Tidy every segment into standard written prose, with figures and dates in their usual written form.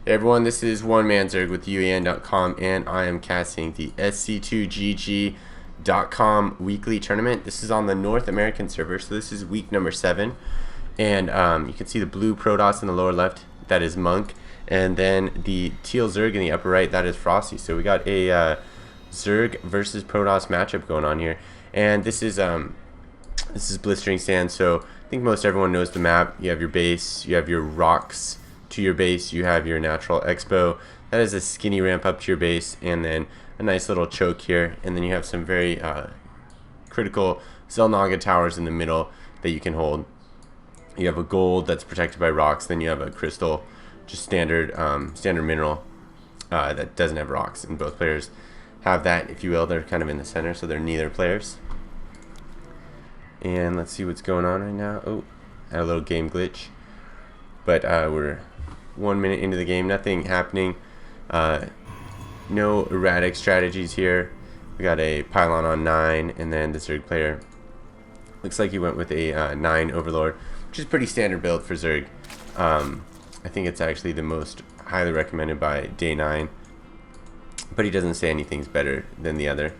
Hey everyone, this is One Man Zerg with UAN.com, and I am casting the SC2GG.com weekly tournament. This is on the North American server, so this is week number 7. And you can see the blue Protoss in the lower left, that is Monk. And then the teal Zerg in the upper right, that is Frosty. So we got a Zerg versus Protoss matchup going on here. And this is Blistering Sand, so I think most everyone knows the map. You have your base, you have your rocks to your base, you have your natural expo, that is a skinny ramp up to your base, and then a nice little choke here, and then you have some very critical Zelnaga towers in the middle that you can hold. You have a gold that's protected by rocks, then you have a crystal, just standard mineral that doesn't have rocks, and both players have that, if you will. They're kind of in the center, so they're neither players. And let's see what's going on right now. Oh, had a little game glitch, but we're 1 minute into the game, nothing happening, no erratic strategies here. We got a pylon on 9, and then the Zerg player looks like he went with a 9 Overlord, which is pretty standard build for Zerg. I think it's actually the most highly recommended by day 9, but he doesn't say anything's better than the other.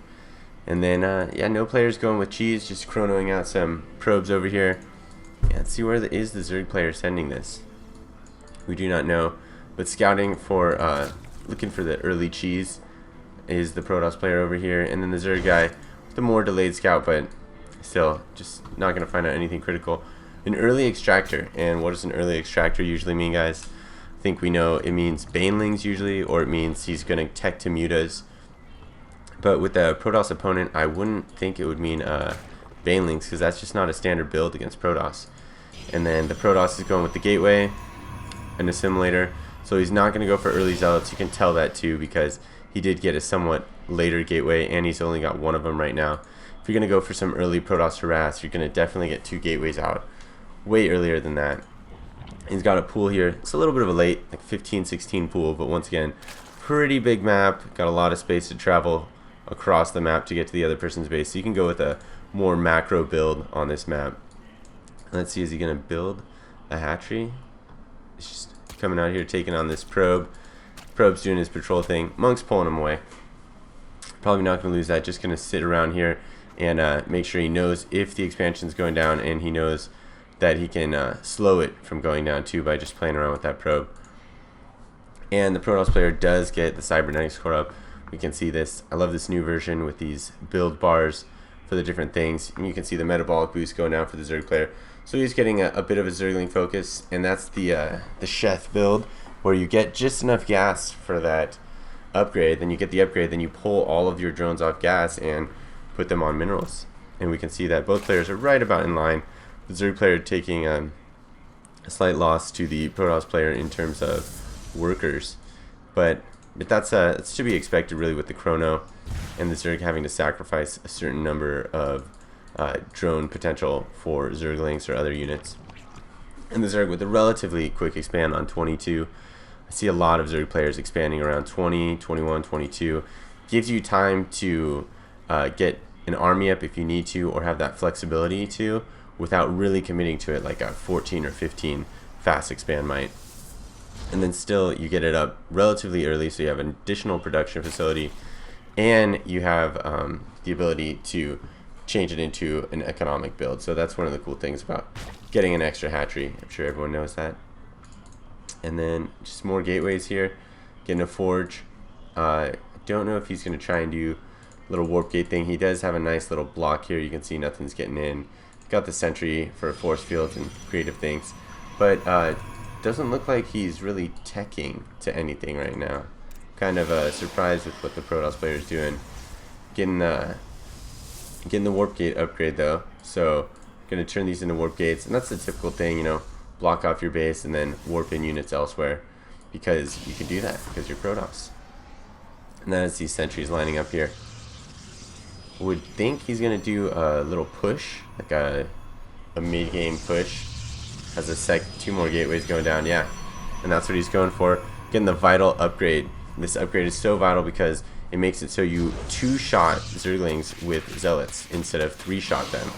And then yeah, no players going with cheese, just chronoing out some probes over here. Yeah, let's see where is the Zerg player sending this. We do not know, but scouting for looking for the early cheese is the Protoss player over here, and then the Zerg guy with the more delayed scout, but still just not going to find out anything critical. An early extractor, and what does an early extractor usually mean, guys? I think we know it means banelings usually, or it means he's going to tech to mutas. But with the Protoss opponent, I wouldn't think it would mean banelings, because that's just not a standard build against Protoss. And then the Protoss is going with the gateway, an assimilator, so he's not going to go for early zealots. You can tell that too, because he did get a somewhat later gateway, and he's only got one of them right now. If you're going to go for some early Protoss harass, you're going to definitely get 2 gateways out way earlier than that. He's got a pool here. It's a little bit of a late, like 15-16 pool, but once again, pretty big map, got a lot of space to travel across the map to get to the other person's base, so you can go with a more macro build on this map. Let's see, is he going to build a hatchery? He's just coming out here taking on this probe. Probe's doing his patrol thing. Monk's pulling him away. Probably not going to lose that. Just going to sit around here and make sure he knows if the expansion's going down, and he knows that he can slow it from going down too by just playing around with that probe. And the Protoss player does get the cybernetics core up. We can see this. I love this new version with these build bars for the different things, and you can see the metabolic boost going down for the Zerg player. So he's getting a bit of a Zergling focus, and that's the Sheth build, where you get just enough gas for that upgrade. Then you get the upgrade, then you pull all of your drones off gas and put them on minerals. And we can see that both players are right about in line. The Zerg player taking a slight loss to the Protoss player in terms of workers, but that's to be expected really with the chrono and the Zerg having to sacrifice a certain number of drone potential for Zerglings or other units. And the Zerg with a relatively quick expand on 22. I see a lot of Zerg players expanding around 20, 21, 22. Gives you time to get an army up if you need to, or have that flexibility to, without really committing to it like a 14 or 15 fast expand might. And then still you get it up relatively early, so you have an additional production facility, and you have the ability to change it into an economic build. So that's one of the cool things about getting an extra hatchery. I'm sure everyone knows that. And then just more gateways here, getting a forge. Don't know if he's going to try and do a little warp gate thing. He does have a nice little block here. You can see nothing's getting in. Got the sentry for force fields and creative things, but doesn't look like he's really teching to anything right now. Kind of surprised with what the Protoss player is doing. Getting the warp gate upgrade though, so gonna turn these into warp gates, and that's the typical thing, you know, block off your base and then warp in units elsewhere, because you can do that because you're Protoss. And then as these sentries lining up here, would think he's gonna do a little push, like a mid-game push. Has 2 more gateways going down, yeah, and that's what he's going for. Getting the vital upgrade. This upgrade is so vital because it makes it so you 2-shot Zerglings with Zealots instead of 3-shot them.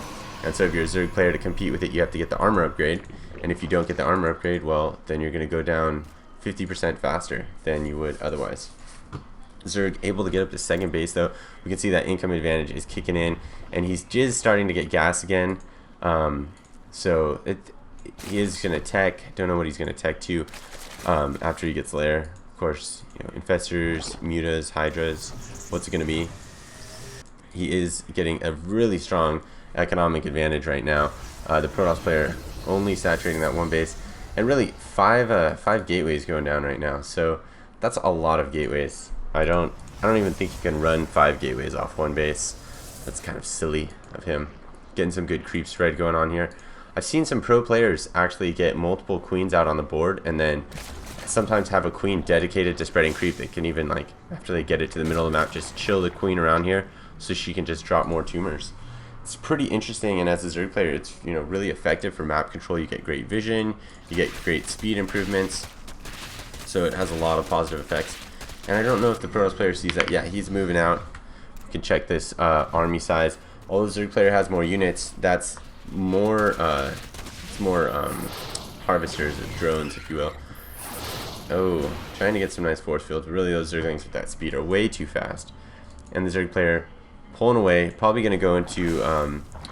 And so if you're a Zerg player, to compete with it, you have to get the armor upgrade, and if you don't get the armor upgrade, well, then you're going to go down 50% faster than you would otherwise. Zerg able to get up to second base though. We can see that income advantage is kicking in, and he's just starting to get gas again. So he is going to tech. Don't know what he's going to tech to after he gets lair. Of course, you know, infestors, mutas, hydras. What's it going to be? He is getting a really strong economic advantage right now. The Protoss player only saturating that one base, and really five gateways going down right now. So that's a lot of gateways. I don't even think you can run 5 gateways off one base. That's kind of silly of him. Getting some good creep spread going on here. I've seen some pro players actually get multiple queens out on the board, and then sometimes have a queen dedicated to spreading creep. They can even, like, after they get it to the middle of the map, just chill the queen around here so she can just drop more tumors. It's pretty interesting, and as a Zerg player, it's, you know, really effective for map control. You get great vision, you get great speed improvements, so it has a lot of positive effects. And I don't know if the Protoss player sees that. Yeah, he's moving out. You can check this army size. Although the Zerg player has more units, that's more harvesters or drones, if you will. Oh, trying to get some nice force fields. But really, those Zerglings with that speed are way too fast. And the Zerg player pulling away, probably going to go into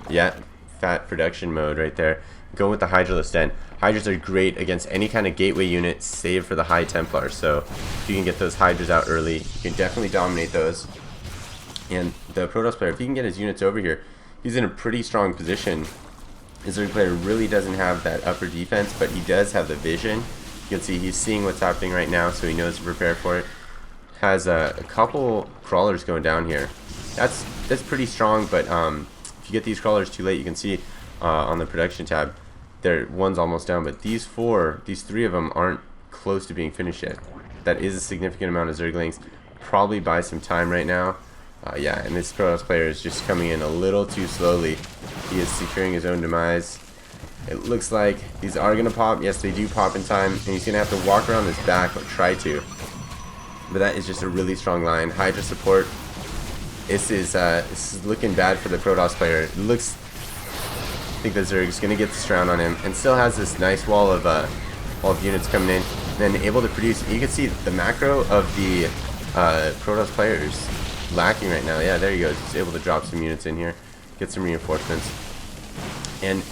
yeah, fat production mode right there. Going with the Hydralist Den. Hydras are great against any kind of gateway unit, save for the High Templar. So if you can get those Hydras out early, you can definitely dominate those. And the Protoss player, if he can get his units over here, he's in a pretty strong position. His Zerg player really doesn't have that upper defense, but he does have the vision. You can see he's seeing what's happening right now, so he knows to prepare for it. Has a couple crawlers going down here. That's pretty strong, but if you get these crawlers too late, you can see on the production tab, one's almost down, but these 3 of them aren't close to being finished yet. That is a significant amount of Zerglings. Probably buy some time right now. Yeah, and this Protoss player is just coming in a little too slowly. He is securing his own demise. It looks like these are going to pop. Yes, they do pop in time, and he's going to have to walk around his back, or try to. But that is just a really strong line. Hydra support. This is looking bad for the Protoss player. It looks, I think the Zerg's going to get this round on him, and still has this nice wall of units coming in, and then able to produce. You can see the macro of the Protoss players lacking right now. Yeah, there you go. He's able to drop some units in here, get some reinforcements, and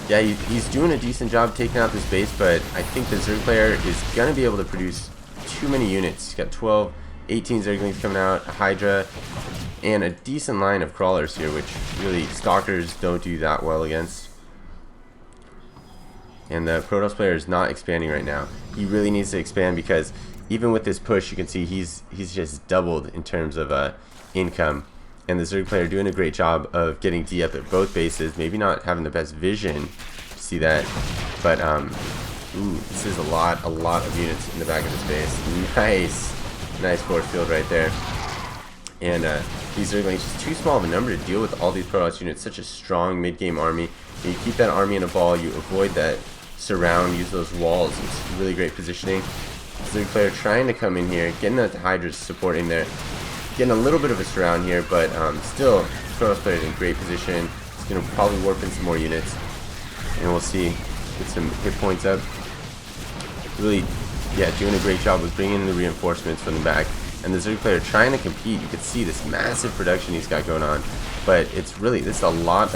yeah, he's doing a decent job taking out this base. But I think the Zerg player is gonna be able to produce too many units. He's got 12, 18 Zerglings coming out, a Hydra, and a decent line of crawlers here, which really stalkers don't do that well against. And the Protoss player is not expanding right now. He really needs to expand, because even with this push, you can see he's just doubled in terms of income. And the Zerg player doing a great job of getting D up at both bases. Maybe not having the best vision to see that, but ooh, this is a lot of units in the back of this base. Nice force field right there. And these Zerglings just too small of a number to deal with all these Protoss units. Such a strong mid-game army. And you keep that army in a ball. You avoid that surround. Use those walls. It's really great positioning. Zerg player trying to come in here, getting that Hydra's support in there, getting a little bit of a surround here, but still, Protoss player is in great position. He's going to probably warp in some more units, and we'll see. Get some hit points up. Really, yeah, doing a great job with bringing in the reinforcements from the back. And the Zerg player trying to compete. You can see this massive production he's got going on, but it's really, this is a lot